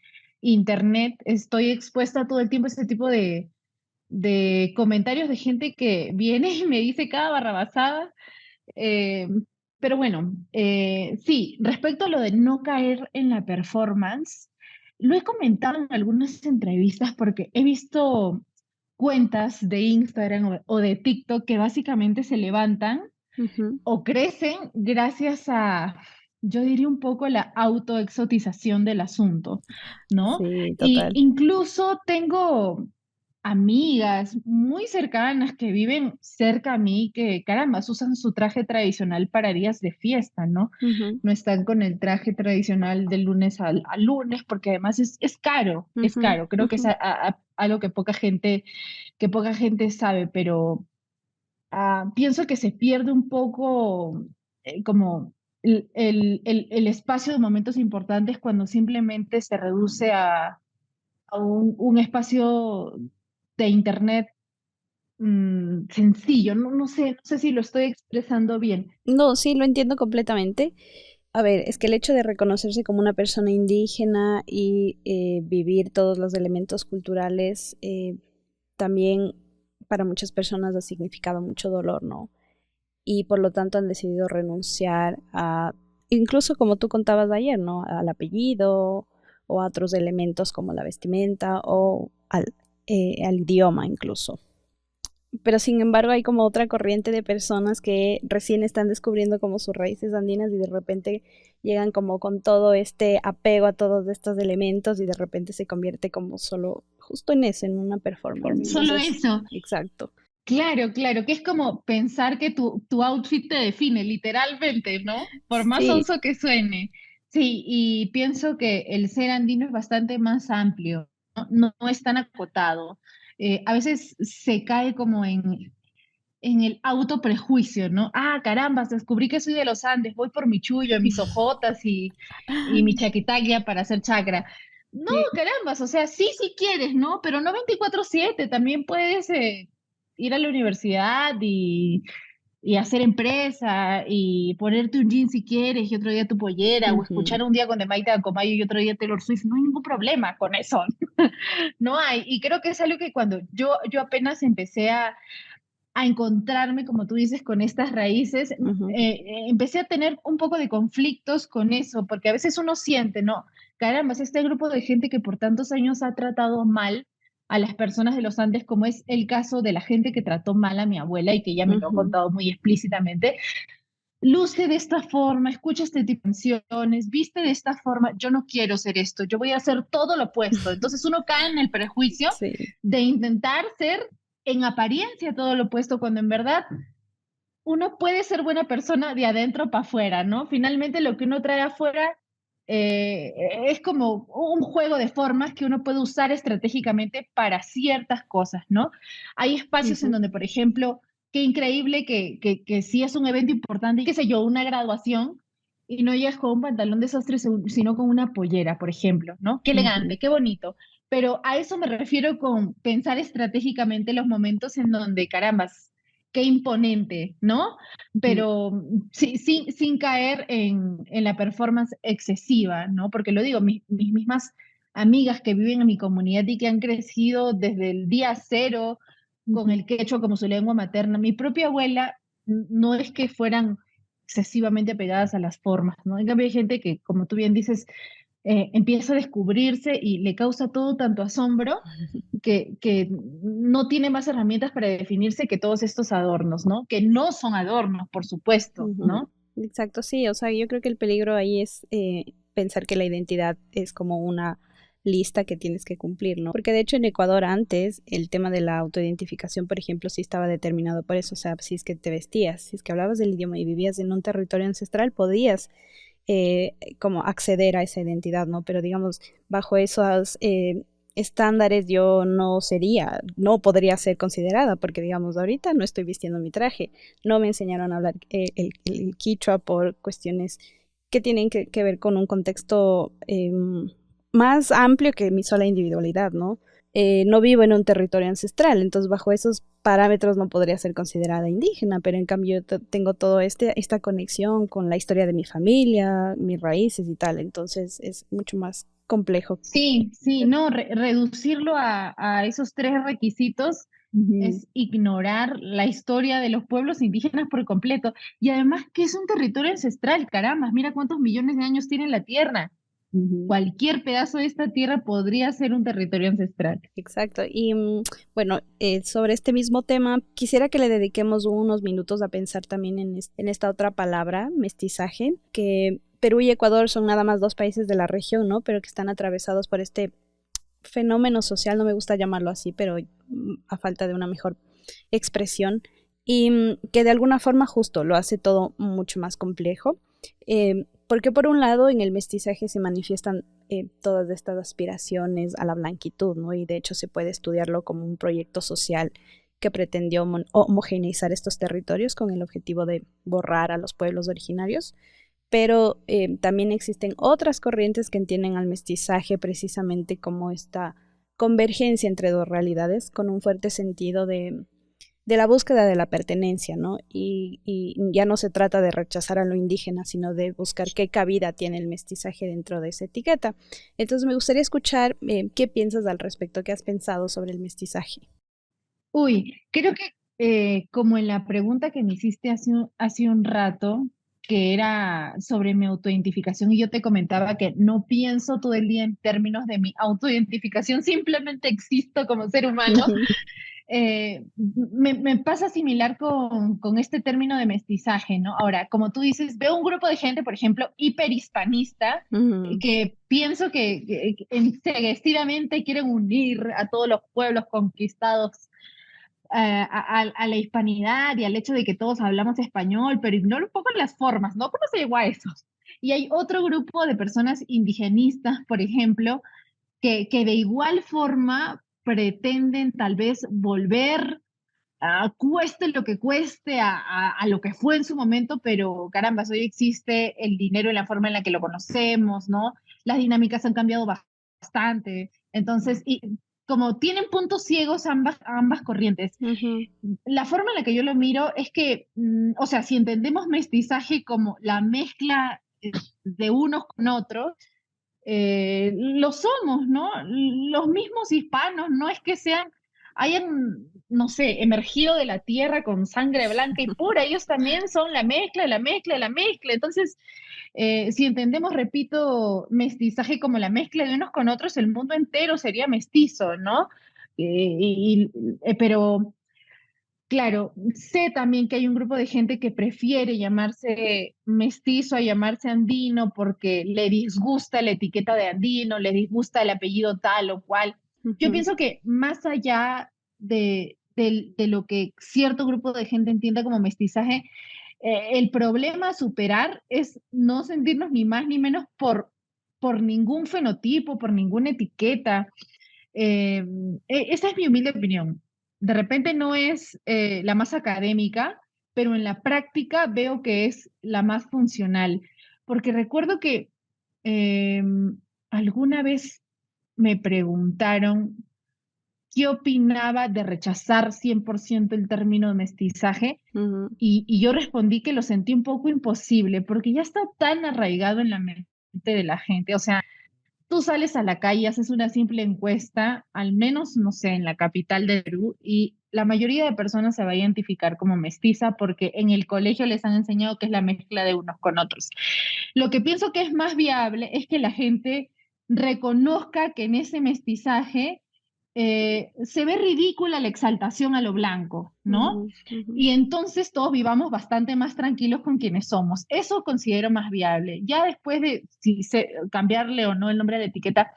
internet estoy expuesta todo el tiempo a ese tipo de comentarios de gente que viene y me dice cada barrabasada. eh, pero bueno, sí, respecto a lo de no caer en la performance, lo he comentado en algunas entrevistas porque he visto cuentas de Instagram o de TikTok que básicamente se levantan Ujú. o crecen gracias a, yo diría un poco la autoexotización del asunto, ¿no? Sí, Y total. incluso tengo amigas muy cercanas que viven cerca a mí que, caramba, usan su traje tradicional para días de fiesta, ¿no? Ujú, No están con el traje tradicional de lunes al lunes, porque además es caro, es ujú, caro. Creo que ujú. es algo que poca gente sabe, pero pienso que se pierde un poco como el espacio de momentos importantes cuando simplemente se reduce a un espacio de internet sencillo. No sé si lo estoy expresando bien. No, sí, lo entiendo completamente. A ver, es que el hecho de reconocerse como una persona indígena y vivir todos los elementos culturales también para muchas personas ha significado mucho dolor, ¿no? Y por lo tanto han decidido renunciar a, incluso como tú contabas ayer, ¿no? Al apellido o a otros elementos como la vestimenta o al idioma incluso. Pero sin embargo hay como otra corriente de personas que recién están descubriendo como sus raíces andinas y de repente llegan como con todo este apego a todos estos elementos y de repente se convierte como solo justo en eso, en una performance. Solo Entonces, eso. exacto. Claro, claro, que es como pensar que tu outfit te define, literalmente, ¿no? Por más Sí. sonso que suene. Sí, y pienso que el ser andino es bastante más amplio, ¿no? No es tan acotado. A veces se cae como en el autoprejuicio, ¿no? Ah, caramba, descubrí que soy de los Andes, voy por mi chullo, mis hojotas y mi chaquetaglia para hacer chakra. No, Sí. carambas, o sea, sí, sí quieres, ¿no? Pero no 24/7, también puedes ir a la universidad y hacer empresa y ponerte un jean si quieres y otro día tu pollera o Ujú. escuchar un día con The Maite Acomayo y otro día Taylor Swift, no hay ningún problema con eso, no hay. Y creo que es algo que cuando yo apenas empecé a encontrarme, como tú dices, con estas raíces, Ujú. empecé a tener un poco de conflictos con eso, porque a veces uno siente, ¿no? Caramba, es este grupo de gente que por tantos años ha tratado mal a las personas de los Andes, como es el caso de la gente que trató mal a mi abuela y que ella me lo ha Ujú. contado muy explícitamente, luce de esta forma, escucha este tipo de canciones, viste de esta forma, yo no quiero ser esto, yo voy a hacer todo lo opuesto. Entonces uno cae en el prejuicio Sí. de intentar ser en apariencia todo lo opuesto, cuando en verdad uno puede ser buena persona de adentro para afuera, ¿no? Finalmente lo que uno trae afuera eh, es como un juego de formas que uno puede usar estratégicamente para ciertas cosas, ¿no? Hay espacios en Ujú. donde, por ejemplo, qué increíble que sí es un evento importante, y qué sé yo, una graduación, y no llegas con un pantalón de sastre, sino con una pollera, por ejemplo, ¿no? Qué Ujú. elegante, qué bonito. Pero a eso me refiero con pensar estratégicamente los momentos en donde, carambas, qué imponente, ¿no? Ujú. Pero sí, sin caer en la performance excesiva, ¿no? Porque lo digo, mis mismas amigas que viven en mi comunidad y que han crecido desde el día cero con Ujú. el quechua como su lengua materna, mi propia abuela no es que fueran excesivamente apegadas a las formas, ¿no? En cambio hay gente que, como tú bien dices, empieza a descubrirse y le causa todo tanto asombro que no tiene más herramientas para definirse que todos estos adornos, ¿no? Que no son adornos, por supuesto, Ujú. ¿no? Exacto, sí, o sea, yo creo que el peligro ahí es pensar que la identidad es como una lista que tienes que cumplir, ¿no? Porque de hecho en Ecuador antes el tema de la autoidentificación, por ejemplo, sí estaba determinado por eso, o sea, si es que te vestías, si es que hablabas del idioma y vivías en un territorio ancestral, podías como acceder a esa identidad, ¿no? Pero digamos, bajo esos estándares yo no podría ser considerada, porque digamos, ahorita no estoy vistiendo mi traje, no me enseñaron a hablar el quichua por cuestiones que tienen que ver con un contexto más amplio que mi sola individualidad, ¿no? No vivo en un territorio ancestral, entonces bajo esos parámetros no podría ser considerada indígena, pero en cambio tengo toda esta conexión con la historia de mi familia, mis raíces y tal, entonces es mucho más complejo. Sí, sí, no, reducirlo a esos tres requisitos Ujú, es ignorar la historia de los pueblos indígenas por completo. Y además que es un territorio ancestral, caramba, mira cuántos millones de años tiene la Tierra. ujú. Cualquier pedazo de esta tierra podría ser un territorio ancestral. Exacto. Y bueno, sobre este mismo tema, quisiera que le dediquemos unos minutos a pensar también en esta otra palabra, mestizaje, que Perú y Ecuador son nada más dos países de la región, ¿no? Pero que están atravesados por este fenómeno social, no me gusta llamarlo así, pero a falta de una mejor expresión, y que de alguna forma justo lo hace todo mucho más complejo, porque por un lado en el mestizaje se manifiestan todas estas aspiraciones a la blanquitud, ¿no? Y de hecho se puede estudiarlo como un proyecto social que pretendió homogeneizar estos territorios con el objetivo de borrar a los pueblos originarios, pero también existen otras corrientes que entienden al mestizaje precisamente como esta convergencia entre dos realidades con un fuerte sentido de la búsqueda de la pertenencia, ¿no? Y ya no se trata de rechazar a lo indígena, sino de buscar qué cabida tiene el mestizaje dentro de esa etiqueta. Entonces me gustaría escuchar qué piensas al respecto, qué has pensado sobre el mestizaje. Uy, creo que como en la pregunta que me hiciste hace un rato, que era sobre mi autoidentificación, y yo te comentaba que no pienso todo el día en términos de mi autoidentificación, simplemente existo como ser humano. Me pasa similar con este término de mestizaje, ¿no? Ahora, como tú dices, veo un grupo de gente, por ejemplo, hiperhispanista, Ujú, que pienso que enseguidamente quieren unir a todos los pueblos conquistados a la hispanidad y al hecho de que todos hablamos español, pero ignoro un poco las formas, ¿no? ¿Cómo se llegó a eso? Y hay otro grupo de personas indigenistas, por ejemplo, que de igual forma pretenden tal vez volver, cueste lo que cueste, a lo que fue en su momento, pero caramba, hoy existe el dinero en la forma en la que lo conocemos, ¿no? Las dinámicas han cambiado bastante. Entonces, y como tienen puntos ciegos ambas corrientes, ujú, la forma en la que yo lo miro es que, o sea, si entendemos mestizaje como la mezcla de unos con otros, lo somos, ¿no? Los mismos hispanos, no es que hayan, no sé, emergido de la tierra con sangre blanca y pura, ellos también son la mezcla, la mezcla, la mezcla. Entonces, si entendemos, repito, mestizaje como la mezcla de unos con otros, el mundo entero sería mestizo, ¿no? Pero claro, sé también que hay un grupo de gente que prefiere llamarse mestizo a llamarse andino porque le disgusta la etiqueta de andino, le disgusta el apellido tal o cual. Yo ujú. pienso que más allá de lo que cierto grupo de gente entienda como mestizaje, el problema a superar es no sentirnos ni más ni menos por ningún fenotipo, por ninguna etiqueta. Eh, Esa es mi humilde opinión. De repente no es la más académica, pero en la práctica veo que es la más funcional, porque recuerdo que eh, alguna vez me preguntaron qué opinaba de rechazar 100% el término mestizaje Ujú, y yo respondí que lo sentí un poco imposible, porque ya está tan arraigado en la mente de la gente. O sea, tú sales a la calle, haces una simple encuesta, al menos, no sé, en la capital de Perú, y la mayoría de personas se va a identificar como mestiza porque en el colegio les han enseñado que es la mezcla de unos con otros. Lo que pienso que es más viable es que la gente reconozca que en ese mestizaje se ve ridícula la exaltación a lo blanco, ¿no? Ujú, ujú. Y entonces todos vivamos bastante más tranquilos con quienes somos. Eso considero más viable. Ya después de cambiarle o no el nombre de la etiqueta,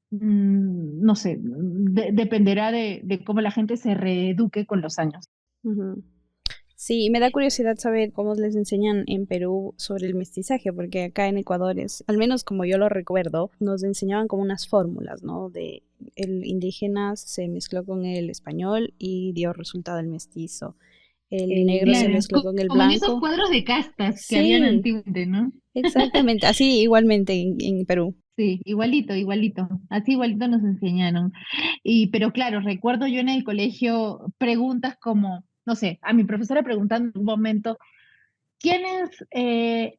no sé, dependerá de cómo la gente se reeduque con los años. Ujú. Sí, me da curiosidad saber cómo les enseñan en Perú sobre el mestizaje, porque acá en Ecuador es, al menos como yo lo recuerdo, nos enseñaban como unas fórmulas, ¿no? De el indígena se mezcló con el español y dio resultado el mestizo. El negro se Claro, mezcló con el como en esos blanco. cuadros de castas que habían Sí, antiguamente, ¿no? exactamente, así igualmente en Perú. Sí, igualito, igualito. Así igualito nos enseñaron. Pero claro, recuerdo yo en el colegio preguntas como, no sé, a mi profesora preguntando en un momento, ¿quiénes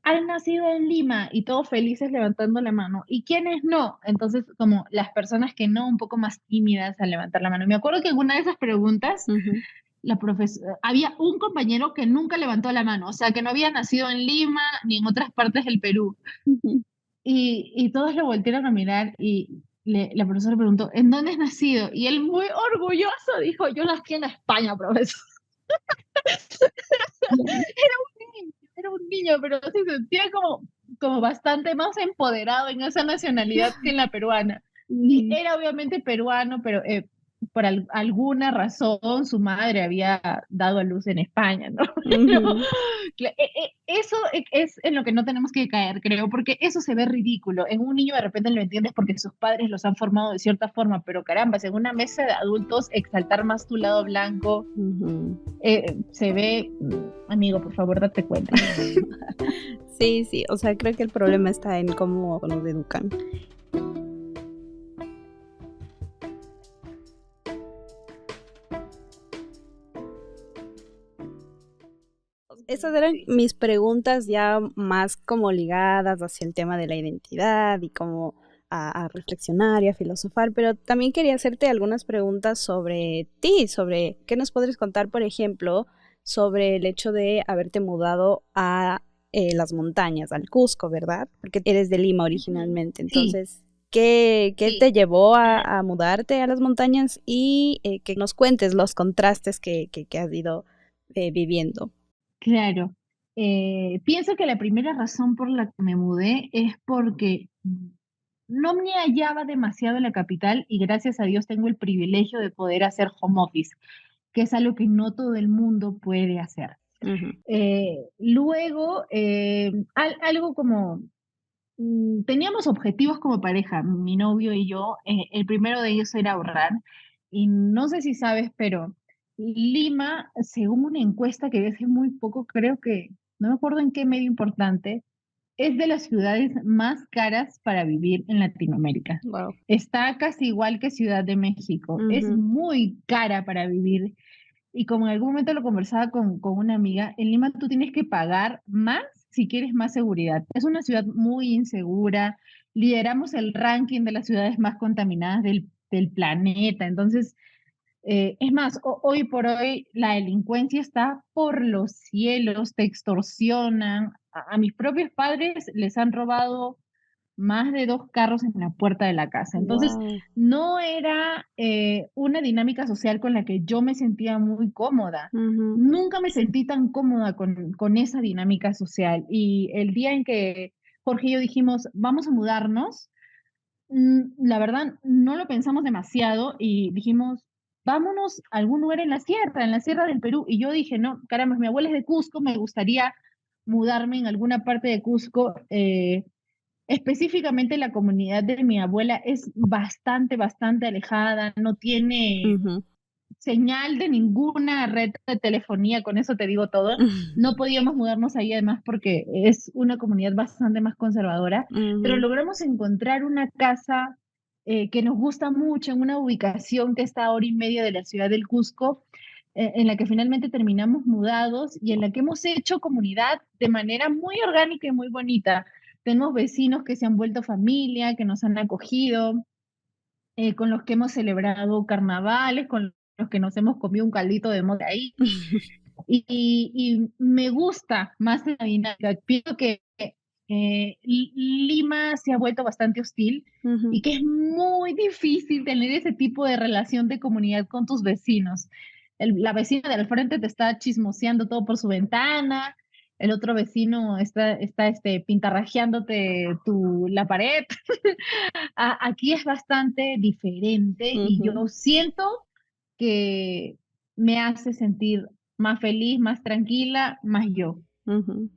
han nacido en Lima? Y todos felices levantando la mano. ¿Y quiénes no? Entonces, como las personas que no, un poco más tímidas al levantar la mano. Y me acuerdo que en una de esas preguntas, Ujú, había un compañero que nunca levantó la mano, o sea, que no había nacido en Lima ni en otras partes del Perú. ujú. Y todos lo voltearon a mirar y la profesora preguntó, ¿en dónde has nacido? Y él muy orgulloso dijo, yo nací en España, profesor. Era un niño, pero se sentía como bastante más empoderado en esa nacionalidad que en la peruana. Y Ujú, era obviamente peruano, pero por alguna razón su madre había dado a luz en España, ¿no? Pero, ujú. eso es en lo que no tenemos que caer, creo, porque eso se ve ridículo. En un niño de repente lo entiendes porque sus padres los han formado de cierta forma, pero caramba, en una mesa de adultos exaltar más tu lado blanco Ujú. se ve, amigo, por favor, date cuenta. Sí, sí, o sea, creo que el problema está en cómo nos educan. Esas eran mis preguntas ya más como ligadas hacia el tema de la identidad y como a reflexionar y a filosofar, pero también quería hacerte algunas preguntas sobre ti, sobre qué nos podrías contar, por ejemplo, sobre el hecho de haberte mudado a las montañas, al Cusco, ¿verdad? Porque eres de Lima Ujú. originalmente, Sí, entonces, ¿qué sí, te llevó a mudarte a las montañas y que nos cuentes los contrastes que has ido viviendo? claro. Pienso que la primera razón por la que me mudé es porque no me hallaba demasiado en la capital y gracias a Dios tengo el privilegio de poder hacer home office, que es algo que no todo el mundo puede hacer. Ujú. Luego, algo como teníamos objetivos como pareja, mi novio y yo. El primero de ellos era ahorrar. Y no sé si sabes, pero Lima, según una encuesta que vi hace muy poco, creo que, no me acuerdo en qué medio importante, es de las ciudades más caras para vivir en Latinoamérica. Wow. Está casi igual que Ciudad de México. Es Ujú, muy cara para vivir. Y como en algún momento lo conversaba con una amiga, en Lima tú tienes que pagar más si quieres más seguridad. Es una ciudad muy insegura, lideramos el ranking de las ciudades más contaminadas del planeta. Entonces, es más, hoy por hoy la delincuencia está por los cielos, te extorsionan. A mis propios padres les han robado más de 2 carros en la puerta de la casa. Entonces, wow. no era una dinámica social con la que yo me sentía muy cómoda. Ujú, Nunca me sentí tan cómoda con esa dinámica social. Y el día en que Jorge y yo dijimos, vamos a mudarnos, la verdad, no lo pensamos demasiado y dijimos, vámonos a algún lugar en la sierra del Perú. Y yo dije, no, caramba, mi abuela es de Cusco, me gustaría mudarme en alguna parte de Cusco. Específicamente la comunidad de mi abuela es bastante, bastante alejada, no tiene ujú, señal de ninguna red de telefonía, con eso te digo todo. No podíamos mudarnos ahí además porque es una comunidad bastante más conservadora, pero ujú, logramos encontrar una casa que nos gusta mucho en una ubicación que está a hora y media de la ciudad del Cusco, en la que finalmente terminamos mudados y en la que hemos hecho comunidad de manera muy orgánica y muy bonita. Tenemos vecinos que se han vuelto familia, que nos han acogido, con los que hemos celebrado carnavales, con los que nos hemos comido un caldito de mote ahí. Y me gusta más la dinámica. Pienso que Lima se ha vuelto bastante hostil y que es muy difícil tener ese tipo de relación de comunidad con tus vecinos. La vecina del frente te está chismoseando todo por su ventana, el otro vecino está pintarrajeándote la pared. Aquí es bastante diferente y yo siento que me hace sentir más feliz, más tranquila, más yo. Ujú.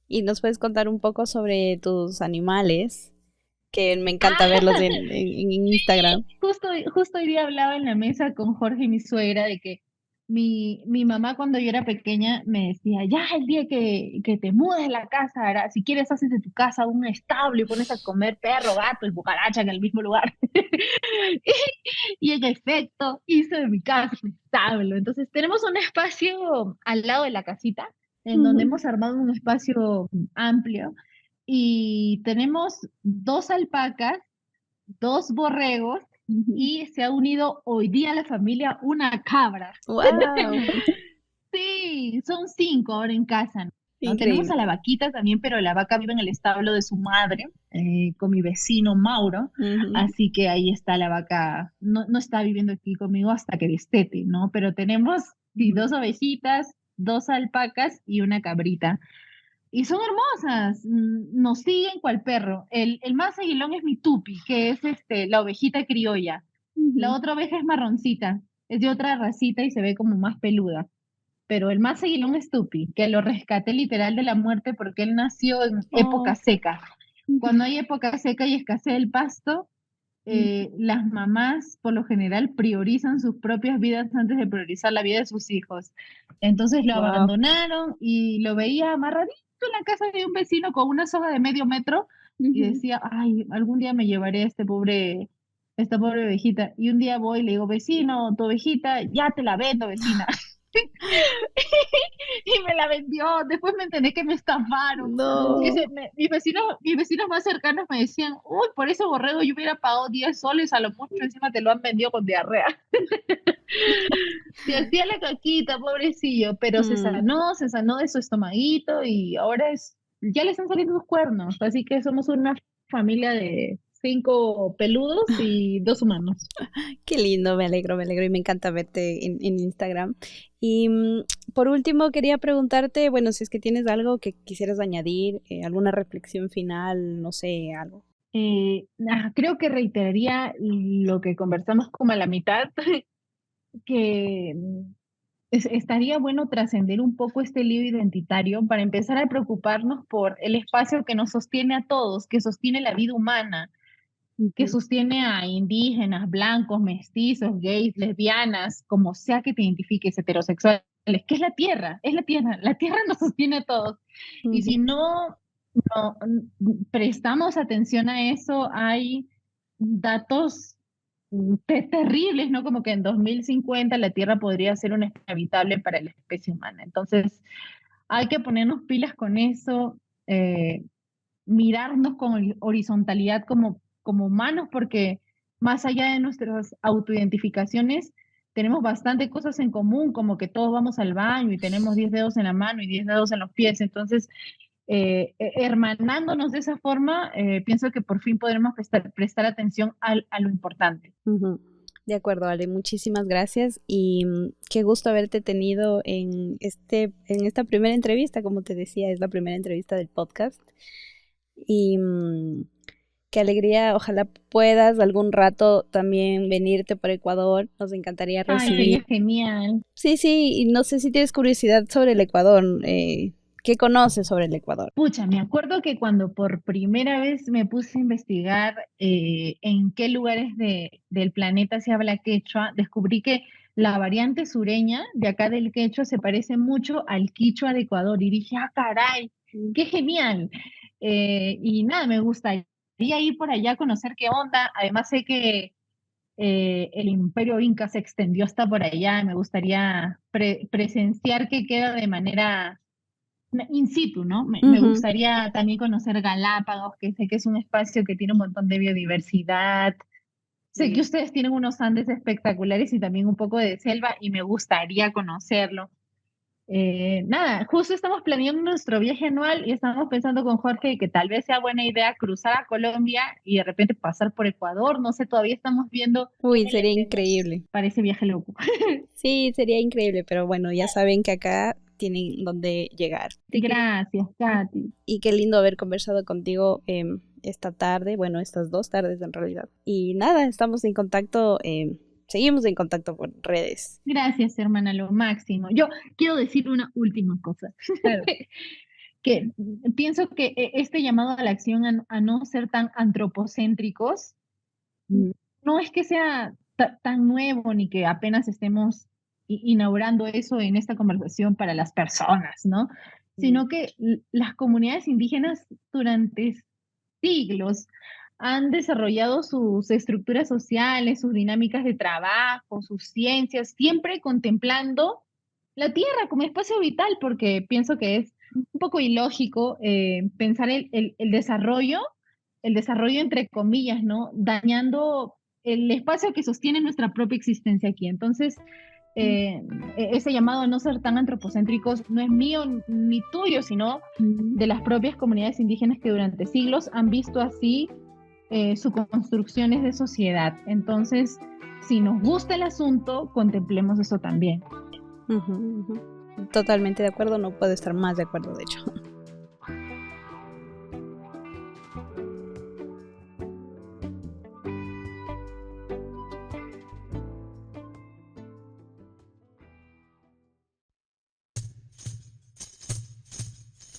¿Y nos puedes contar un poco sobre tus animales? Que me encanta verlos en Instagram. Justo hoy día hablaba en la mesa con Jorge y mi suegra de que mi mamá cuando yo era pequeña me decía, ya el día que te mudes de la casa, si quieres haces de tu casa un establo y pones a comer perro, gato y cucaracha en el mismo lugar. Y en efecto, hice de mi casa un establo. Entonces tenemos un espacio al lado de la casita en donde Ujú. hemos armado un espacio amplio y tenemos 2 alpacas, 2 borregos Ujú. y se ha unido hoy día a la familia una cabra. ¡Wow! Sí, son 5 ahora en casa, ¿no? Tenemos a la Increíble. vaquita también, pero la vaca vive en el establo de su madre, con mi vecino Mauro, Ujú. así que ahí está la vaca, no está viviendo aquí conmigo hasta que destete, ¿no? Pero tenemos sí, 2 ovejitas, 2 alpacas y una cabrita. Y son hermosas, nos siguen cual perro. El más aguilón es mi tupi, que es la ovejita criolla. La Ujú. otra oveja es marroncita, es de otra racita y se ve como más peluda. Pero el más aguilón es Tupi, que lo rescaté literal de la muerte porque él nació en época Oh. seca. Ujú. Cuando hay época seca y escasez del pasto, Ujú. las mamás por lo general priorizan sus propias vidas antes de priorizar la vida de sus hijos. Entonces lo Wow. abandonaron y lo veía amarradito en la casa de un vecino con una soga de medio metro y Ujú. decía, ay, algún día me llevaré a esta pobre ovejita. Y un día voy y le digo, vecino, tu ovejita, ya te la vendo, vecina. Y me la vendió. Después me enteré que me estafaron. Que No. mis vecinos más cercanos me decían, uy, por ese borrego yo hubiera pagado 10 soles a lo mucho, encima te lo han vendido con diarrea. Se hacía la caquita, pobrecillo, pero Mm. se sanó de su estomaguito y ahora ya le están saliendo sus cuernos. Así que somos una familia de 5 peludos y 2 humanos. Qué lindo, me alegro y me encanta verte en Instagram. Y por último, quería preguntarte, bueno, si es que tienes algo que quisieras añadir, alguna reflexión final, no sé, algo. Creo que reiteraría lo que conversamos como a la mitad, que estaría bueno trascender un poco este lío identitario para empezar a preocuparnos por el espacio que nos sostiene a todos, que sostiene la vida humana, que Ujú. sostiene a indígenas, blancos, mestizos, gays, lesbianas, como sea que te identifiques, heterosexuales, que la tierra nos sostiene a todos. Y Ujú. si no prestamos atención a eso, hay datos terribles, ¿no? Como que en 2050 la Tierra podría ser una habitable para la especie humana. Entonces, hay que ponernos pilas con eso, mirarnos con horizontalidad como humanos, porque más allá de nuestras autoidentificaciones, tenemos bastante cosas en común, como que todos vamos al baño y tenemos 10 dedos en la mano y 10 dedos en los pies. Entonces, hermanándonos de esa forma, pienso que por fin podremos prestar atención a lo importante. Ujú. De acuerdo, Ale, muchísimas gracias y qué gusto haberte tenido en esta primera entrevista, como te decía, es la primera entrevista del podcast. Y qué alegría, ojalá puedas algún rato también venirte por Ecuador, nos encantaría Ay, recibir. sería genial. Sí, sí, y no sé si tienes curiosidad sobre el Ecuador, ¿qué conoces sobre el Ecuador? Pucha, me acuerdo que cuando por primera vez me puse a investigar en qué lugares del planeta se habla quechua, descubrí que la variante sureña de acá del quechua se parece mucho al quichua de Ecuador y dije, ah, caray, qué genial. Y nada, me gustaría ir por allá a conocer qué onda. Además sé que el imperio inca se extendió hasta por allá. Me gustaría presenciar qué queda de manera in situ, ¿no? Me Ujú. gustaría también conocer Galápagos, que sé que es un espacio que tiene un montón de biodiversidad. Sé que ustedes tienen unos Andes espectaculares y también un poco de selva y me gustaría conocerlo. Nada, justo estamos planeando nuestro viaje anual y estamos pensando con Jorge que tal vez sea buena idea cruzar a Colombia y de repente pasar por Ecuador. No sé, todavía estamos viendo Uy, cómo le sería hacemos increíble. para ese viaje loco. Sí, sería increíble, pero bueno, ya saben que acá tienen donde llegar. Gracias, Katy. Y qué lindo haber conversado contigo esta tarde, bueno, estas 2 tardes en realidad. Y nada, estamos en contacto, seguimos en contacto por redes. Gracias, hermana, lo máximo. Yo quiero decir una última cosa. Claro. Que pienso que este llamado a la acción a no ser tan antropocéntricos no es que sea tan nuevo ni que apenas estemos inaugurando eso en esta conversación para las personas, ¿no? Sino que las comunidades indígenas durante siglos han desarrollado sus estructuras sociales, sus dinámicas de trabajo, sus ciencias, siempre contemplando la tierra como espacio vital, porque pienso que es un poco ilógico pensar el desarrollo entre comillas, ¿no? Dañando el espacio que sostiene nuestra propia existencia aquí. Entonces, ese llamado a no ser tan antropocéntricos no es mío ni tuyo, sino de las propias comunidades indígenas que durante siglos han visto así sus construcciones de sociedad. Entonces, si nos gusta el asunto, contemplemos eso también. Totalmente de acuerdo, no puedo estar más de acuerdo, de hecho.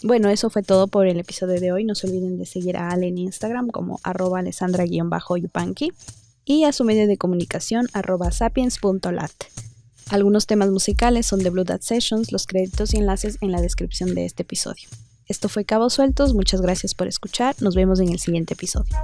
Bueno, eso fue todo por el episodio de hoy. No se olviden de seguir a Ale en Instagram como @alessandra_yupanqui y a su medio de comunicación @sapiens.lat. Algunos temas musicales son de Blue Dot Sessions, los créditos y enlaces en la descripción de este episodio. Esto fue Cabos Sueltos, muchas gracias por escuchar, nos vemos en el siguiente episodio.